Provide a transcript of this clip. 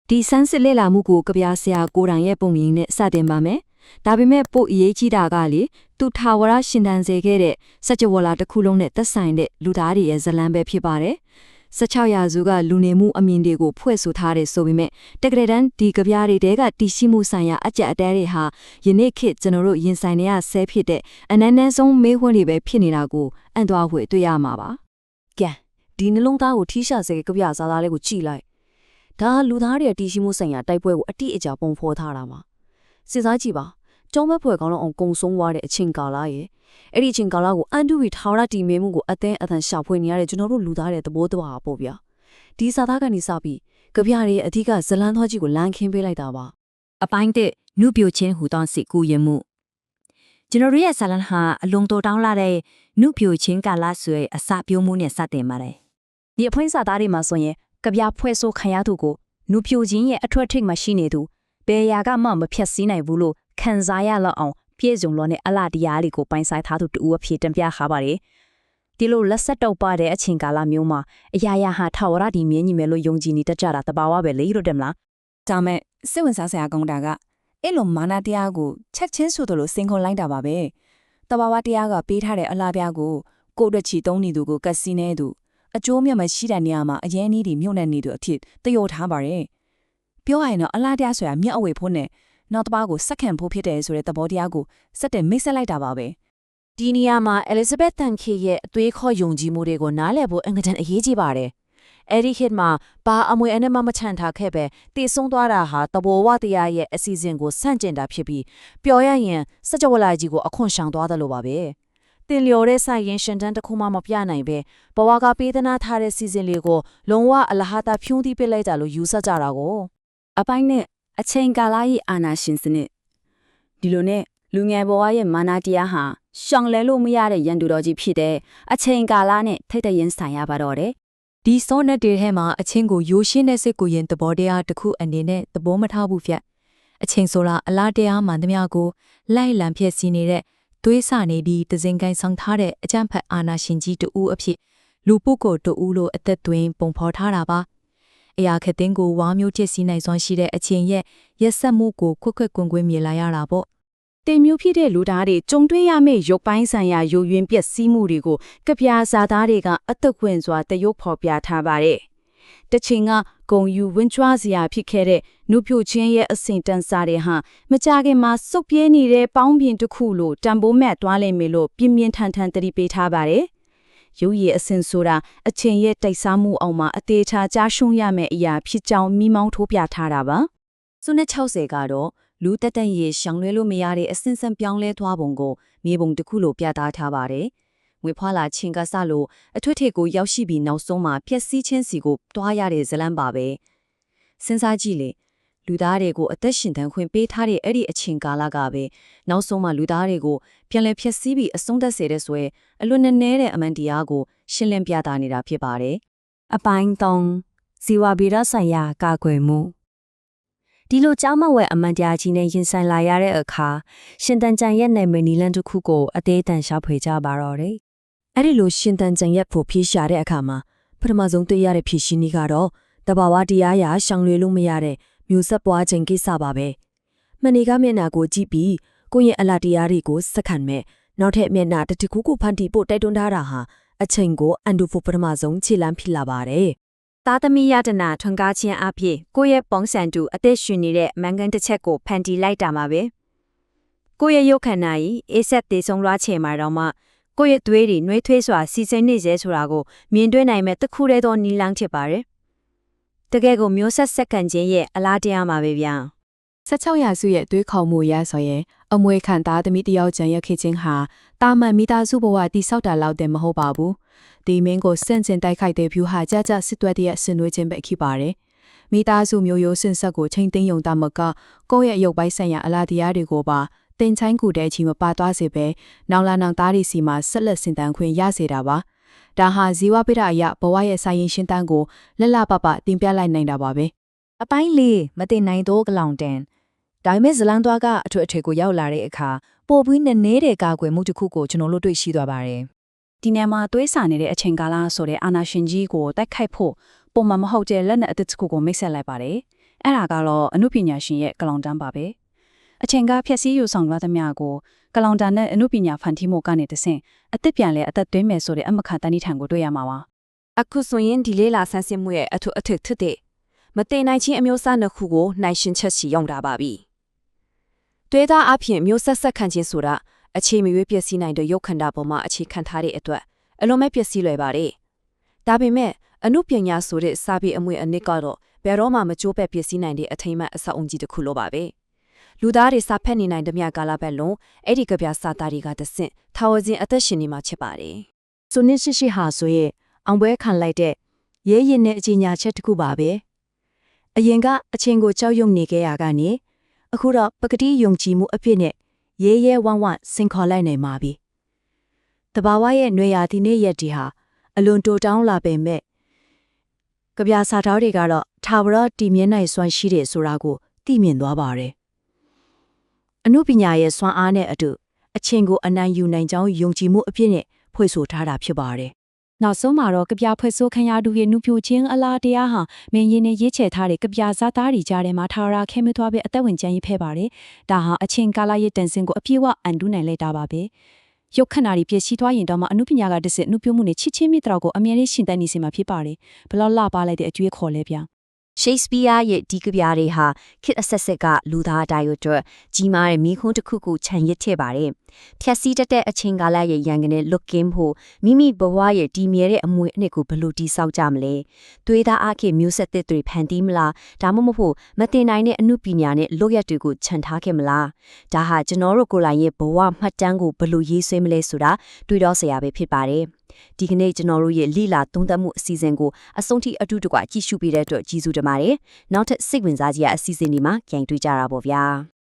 ဒီဆန်းစစ်လေ့လာမှုကိုကြပြဆရာကိုရံရဲ့ပုံရင်းနဲ့စတင်ပါမယ်။ဒါပေမဲ့ပို့အရေးကြီးတာကလေသူထာဝရရှင်တန်စေခဲ့တဲ့စကြဝဠာတစ်ခုလုံးနဲ့သက်ဆိုင်တဲ့လူသားတွေရဲ့ဇလံပဲဖြစ်ပါတယ်။16ရာစုကလူနေမှုအမြင်တွေကိုဖွဲ့ဆိုထားတဲ့ဆိုပေမဲ့တကယ်တမ်းဒီကြပြတွေတဲကတည်ရှိမှုဆိုင်ရာအကြက်အတဲတွေဟာယနေ့ခေတ်ကျွန်တော်တို့ရင်ဆိုင်နေရဆဲဖြစ်တဲ့အနည်းနည်းဆုံးမေးခွန်းတွေပဲဖြစ်နေတာကိုအံ့သွားဖွယ်တွေ့ရမှာပါ။ကဲဒီနှလုံးသားကိုထိရှာစေကြပြစားသားလေးကိုကြည့်လိုက်။ဒါလူသားတွေတည်ရှိမှုဆိုင်ရာတိုက်ပွဲကိုအတိအကျပုံဖော်ထားတာမှာစဉ်းစားကြည့်ပါကျောင်းမဖွဲကောင်းအောင်ကုံဆုံးသွားတဲ့အချိန်ကာလရဲ့အဲ့ဒီအချိန်ကာလကိုအန်တူဝီထာဝရတည်မြဲမှုကိုအသံရှာဖွေနေရတဲ့ကျွန်တော်တို့လူသားတွေသဘောတရားပေါ့ဗျာဒီစာသားကနေစပြီးကြပြရဲ့အဓိကဇလန်းသွားကြီးကိုလမ်းခင်းပေးလိုက်တာပါအပိုင်းတဲ့နုပြိုချင်းဟူသောစိတ်ကူးရင်မှုကျွန်တော်ရဲ့ဇလန်းဟာအလုံးတော်တောင်းလာတဲ့နုပြိုချင်းကာလဆွဲအစပြုံးမှုနဲ့စတင်ပါတယ်ဒီအဖွင့်စာသားတွေမှာဆိုရင်ကြပြဖွဲ့ဆိုခံရသူကိုနုပြိုချင်းရဲ့အထွတ်ထိပ်မှာရှိနေသူဘယ်ရာကမှမဖြတ်စည်းနိုင်ဘူးလို့ခံစားရလောက်အောင်ပြည့်စုံလို့နဲ့အလားတရားလေးကိုပိုင်ဆိုင်ထားသူတူအဖြစ်တင်ပြထားပါတယ်ဒီလိုလက်ဆက်တော့ပါတဲ့အချိန်ကာလမျိုးမှာအရာရာဟာထာဝရတည်မြဲညီမယ်လို့ယုံကြည်နေတတ်ကြတာတဘာဝပဲလေလို့တယ်မလားဒါမဲ့စိတ်ဝင်စားစရာကောင်းတာကအဲ့လိုမာနတရားကိုချက်ချင်းဆိုသလိုစင်ခွန်လိုက်တာပါပဲတဘာဝတရားကပေးထားတဲ့အလားပြားကိုကိုယ့်အတွက်ချီသုံးနေသူကိုကတ်စီနေသူအကျိုးမြတ်မရှိတဲ့နေရာမှာအရင်နည်းဒီမြုပ်နေနေသူအဖြစ်တယောထားပါတယ်ပြောရရင်တော့အလားတရားဆိုတာမြတ်အဝေဖို့နဲ့နောက်တစ်ပါးကိုစက္ကန့်ဖို့ဖြစ်တယ်ဆိုတဲ့သဘောတရားကိုစက်တင်မိတ်ဆက်လိုက်တာပါပဲဒီနေရာမှာ Elizabeth တန်ခေရဲ့အသွေးခေါ်ယုံကြည်မှုတွေကိုနားလည်ဖို့အင်္ဂတန်အရေးကြီးပါတယ်အဲ့ဒီခေတ်မှာဘာအမွေအနှစ်မှမချန်ထားခဲ့ပဲတည်ဆုံးသွားတာဟာတဘောဝတရားရဲ့အစီအစဉ်ကိုဆန့်ကျင်တာဖြစ်ပြီးပျော်ရရင်စကြဝဠာကြီးကိုအခွန်ရှောင်သွားတယ်လို့ပါပဲတင်လျော်တဲ့ဆိုင်ရင်ရှင်တန်းတစ်ခုမှမပြနိုင်ပဲဘဝကပေးသနာထားတဲ့စီစဉ်လေးကိုလုံးဝအလဟတာဖြုံးတိပစ်လိုက်ကြလို့ယူဆကြတာကိုအပိုင်းနဲ့အချိန်ကာလရဲ့အာနာရှင်စနစ်ဒီလိုနဲ့လူငယ်ဘဝရဲ့မာနာတရားဟာရှောင်လဲလို့မရတဲ့ရန်သူတော်ကြီးဖြစ်တဲ့အချိန်ကာလနဲ့ထိတ်တရင်ဆိုင်ရပါတော့တယ်ဒီစောနက်တွေထဲမှာအချင်းကိုရိုးရှင်းတဲ့စိတ်ကိုရင်သဘောတရားတစ်ခုအနေနဲ့သဘောမထားဘူးဖြတ်အချင်းဆိုလားအလားတရားမှန်သမျှကိုလိုက်လံဖြစ်စီနေတဲ့သွေးဆနေပြီးတစင်ကိုင်းဆောင်ထားတဲ့အကြံဖက်အာနာရှင်ကြီးတူအဖြစ်လူပုဂ္ဂိုလ်တူလို့အသက်သွင်းပုံဖော်ထားတာပါအရာခက်တင်ကိုဝါမျိုးချစ်စီနိုင်စွမ်းရှိတဲ့အချင်းရဲ့ရက်ဆက်မှုကိုခွက်ကွင်းမြင်လာရတာပေါ့တင်မျိုးဖြစ်တဲ့လူသားတွေကြုံတွေ့ရမယ့်ရုပ်ပိုင်းဆိုင်ရာရုပ်ရင်းပျက်စီးမှုတွေကိုကြပြစာသားတွေကအသက်ခွင့်စွာတရုပ်ဖော်ပြထားပါတယ်။တချိန်ကဂုံယူဝင်းကျွားစရာဖြစ်ခဲ့တဲ့နုဖြိုချင်းရဲ့အဆင့်တန်းစားတွေဟာမကြခင်မှာစုပ်ပြဲနေတဲ့ပေါင်းပြင်တစ်ခုလိုတံပိုးမဲ့သွားလိမ့်မယ်လို့ပြင်းပြင်းထန်ထန်တတိပေးထားပါတယ်။ရုပ်ရည်အဆင့်ဆိုတာအချိန်ရဲ့တိုက်စားမှုအောင်မှာအသေးချာကြားရှုံးရမယ့်အရာဖြစ်ကြောင်းမိမောင်းထိုးပြထားတာပါ။စုနဲ့60ကတော့လူတက်တက်ရေရှောင်လွဲလို့မရတဲ့အစင်စံပြောင်းလဲသွားပုံကိုမြေပုံတစ်ခုလိုပြသထားပါတယ်။ငွေဖွာလာချင်းကစလို့အထွတ်ထိပ်ကိုရောက်ရှိပြီးနောက်ဆုံးမှာပျက်စီးခြင်းစီကိုတွားရတဲ့ဇလန်းပါပဲ။စဉ်းစားကြည့်လေလူသားတွေကိုအသက်ရှင်တန်ခွင့်ပေးထားတဲ့အဲ့ဒီအချိန်ကာလကပဲနောက်ဆုံးမှာလူသားတွေကိုပြန်လည်ဖျက်ဆီးပြီးအဆုံးသတ်စေတဲ့ဆိုရင်အလွန်နည်းတဲ့အမှန်တရားကိုရှင်းလင်းပြသနေတာဖြစ်ပါတယ်။အပိုင်း3ဇီဝဗေဒဆိုင်ရာကာကွယ်မှုဒီလိုကြောင်းမဝဲအမှန်တရားကြီးနဲ့ရင်ဆိုင်လာရတဲ့အခါရှင်တန်ကြံရဲ့နာမည်နီလန်းတစ်ခုကိုအသေးအတန်ရှာဖွေကြပါတော့တယ်။အဲ့ဒီလိုရှင်တန်ကြံရဲ့ဖို့ဖြေရှာတဲ့အခါမှာပထမဆုံးတွေ့ရတဲ့ဖြေရှင်းနည်းကတော့တဘာဝတရားရာရှောင်လွှဲလို့မရတဲ့မျိုးဆက်ပွားခြင်းကိစ္စပါပဲ။မနေ့ကမျက်နှာကိုကြည့်ပြီးကိုယ့်ရဲ့အလားတရားတွေကိုစက္ကန့်မဲ့နောက်ထပ်မျက်နှာတစ်ခုခုဖန်တီးဖို့တိုက်တွန်းထားတာဟာအချိန်ကိုအန်ဒူဖို့ပထမဆုံးခြေလှမ်းဖြစ်လာပါတယ်။သားသမီးရတနာထွန်းကားခြင်းအဖြစ်ကိုယ့်ရဲ့ပေါင်းစံတူအသက်ရှင်နေတဲ့မန်ကန်တစ်ချက်ကိုဖန်တီးလိုက်တာမှာပဲကိုယ့်ရဲ့ရုပ်ခန္ဓာကြီးအေးဆက်တည်ဆုံးလွှားချေမှာတော့မှကိုယ့်ရဲ့သွေးတွေနှွေးထွေးစွာစီစဉ်နေစေဆိုတာကိုမြင်တွေ့နိုင်မဲ့တစ်ခုတည်းသောနီလန်းဖြစ်ပါတယ်တကယ်ကိုမျိုးဆက်စက္ကန့်ချင်းရဲ့အလားတရားမှာပဲဗျာ16ရာစုရဲ့တွေးခေါ်မှုရဆိုရင်အမွေခံသားသမီးတယောက်ကျန်ရခဲ့ခြင်းဟာတာမန်မိသားစုဘဝတိဆောက်တာလောက်တည်းမဟုတ်ပါဘူးဒီမင်းကိုစန့်ကျင်တိုက်ခိုက်တဲ့ဖြူဟာကြကြစစ်သွက်တဲ့ဆင်နွှဲခြင်းပဲဖြစ်ပါတယ်မိသားစုမျိုးရိုးစင်ဆက်ကိုချိန်သိမ်းယုံတမကကိုယ့်ရဲ့ရုပ်ပိုင်းဆိုင်ရာအလားတရားတွေကိုပါတင်ချိုင်းကူတဲ့အချိန်မပါသွားစေပဲနောင်လာနောင်သားတွေစီမှာဆက်လက်စင်တန်းခွင့်ရစေတာပါဒါဟာဇီဝပိဋကအရဘဝရဲ့ဆိုင်ရင်ရှင်းတန်းကိုလက်လပပတင်ပြလိုက်နိုင်တာပါပဲအပိုင်း၄မတင်နိုင်သောကလောင်တန်ဒါပေမဲ့ဇလန်သွားကအထွတ်အထိပ်ကိုရောက်လာတဲ့အခါပို့ပြီးနည်းနည်းတဲ့ကာကွယ်မှုတစ်ခုကိုကျွန်တော်တို့တွေ့ရှိသွားပါတယ်ဒီနေရာမှာသွေးစာနေတဲ့အချိန်ကာလဆိုတဲ့အာနာရှင်ကြီးကိုတိုက်ခိုက်ဖို့ပုံမှန်မဟုတ်တဲ့လက်နက်အသစ်တစ်ခုကိုမိတ်ဆက်လိုက်ပါတယ် အဲ့ဒါကတော့အနုပညာရှင်ရဲ့ကလောင်တန်းပါပဲအချိန်ကဖြည့်ဆည်းယူဆောင်သွားသမျှကိုကလောင်တန်းနဲ့အနုပညာဖန်တီးမှုကနေတဆင့်အသက်ပြန်လဲအသက်သွင်းမယ်ဆိုတဲ့အမခတန်တီထံကိုတွေ့ရမှာပါ အခုဆိုရင်ဒီလေးလာဆန်းစစ်မှုရဲ့အထုအထစ်ထစ်တဲ့မတိမ်နိုင်ချင်းအမျိုးအစားနှစ်ခုကိုနိုင်ရှင်ချက်စီရောက်တာပါပြီ။တွေးသားအဖြစ်မျိုးဆက်ဆက်ခံခြင်းဆိုတာအခြေမရွေးပျက်စီးနိုင်တဲ့ရုပ်ခန္ဓာပေါ်မှာအခြေခံထားတဲ့အတွက်အလုံးမဲ့ပျက်စီးလွယ်ပါတယ်။ဒါပေမဲ့အနုပညာဆိုတဲ့စာပေအမွေအနှစ်ကတော့ဘယ်တော့မှမကြိုးပဲပျက်စီးနိုင်တဲ့အထိမ်းအမှတ်အဆောက်အုံကြီးတစ်ခုလိုပါပဲ။လူသားတွေစာဖက်နေနိုင်တဲ့မြကာလပတ်လုံးအဲ့ဒီကဗျာစာသားတွေကတဆင့်ထာဝစဉ်အသက်ရှင်နေမှာဖြစ်ပါတယ်။ ဆိုနစ်ရှိရှိဟာဆိုရဲ့အောင်ပွဲခံလိုက်တဲ့ရဲရင်နဲ့အကြီးညာချက်တစ်ခုပါပဲအရင်ကအချင်းကိုကြောက်ရွံ့နေခဲ့ရကနေအခုတော့ပကတိယုံကြည်မှုအဖြစ်နဲ့ရဲရဲဝမ်းဝမ်းစင်ခေါ်လိုက်နိုင်ပါပြီတဘာဝရဲ့ຫນွေရာဒီနေ့ရက်ဒီဟာအလွန်တိုတောင်းလာပေမဲ့ကြပြစာသားတွေကတော့ထာဝရတည်မြဲနိုင်စွမ်းရှိတယ်ဆိုတာကိုသိမြင်သွားပါတယ်အနုပညာရဲ့စွမ်းအားနဲ့အတူအချင်းကိုအနိုင်ယူနိုင်ကြောင်းယုံကြည်မှုအဖြစ်နဲ့ဖွဲ့ဆိုထားတာဖြစ်ပါတယ်နောက်ဆုံးမှာတော့ကပြဖွဲ့ဆိုခံရသူရဲ့နုပြိုချင်းအလားတရားဟာမင်းရင်နဲ့ရေးချယ်ထားတဲ့ကပြဇာသားတွေကြားထဲမှာထာဝရခဲမွေးသွားပြီးအသက်ဝင်ကျန်းရေးဖဲပါတယ်။ဒါဟာအချင်းကာလရဲ့တန်ဆင်းကိုအပြည့်အဝအန်တူးနိုင်လိုက်တာပါပဲ။ရုပ်ခန္ဓာတွေပြည့်စည်သွားရင်တော့မှအနုပညာကတစ်စစ်နုပြိုမှုနဲ့ချစ်ချင်းမိတ္တရာကိုအမြဲတမ်းရှင်သန်နေစေမှာဖြစ်ပါတယ်။ဘလောက်လှပါလိုက်တဲ့အကျွေးခေါ်လဲဗျာ။ ရှေ့စပီးယားရဲ့ဒီကဗျာတွေဟာခေတ်အဆက်ဆက်ကလူသားအတိုင်းအတွက်ကြီးမားတဲ့မိခွန်းတစ်ခုကိုခြံရစ်ထည့်ပါတယ်။ဖြက်စီးတတ်တဲ့အချိန်ကာလရဲ့ရန်ကနေလွတ်ကင်းဖို့မိမိဘဝရဲ့တည်မြဲတဲ့အမွေအနှစ်ကိုဘယ်လိုတည်ဆောက်ကြမလဲ။သွေးသားအခေမျိုးဆက်သစ်တွေဖန်တီးမလား။ဒါမှမဟုတ်မတင်နိုင်တဲ့အမှုပညာနဲ့လုပ်ရက်တွေကိုခြံထားခဲ့မလား။ဒါဟာကျွန်တော်တို့ကိုယ်တိုင်ရဲ့ဘဝမှတ်တမ်းကိုဘယ်လိုရေးဆွဲမလဲဆိုတာတွေးတော့စရာပဲဖြစ်ပါတယ်။ဒီကနေ့ကျွန်တော်တို့ရဲ့လိလာသုံးသပ်မှုအစီအစဉ်ကိုအဆုံးထိအတူတကွကြည့်ရှုပေးတဲ့အတွက်ကျေးဇူးတင်ပါတယ်။နောက်ထပ်စိတ်ဝင်စားစရာအစီအစဉ်ဒီမှာကြိုင်တွေ့ကြတာပေါ့ဗျာ။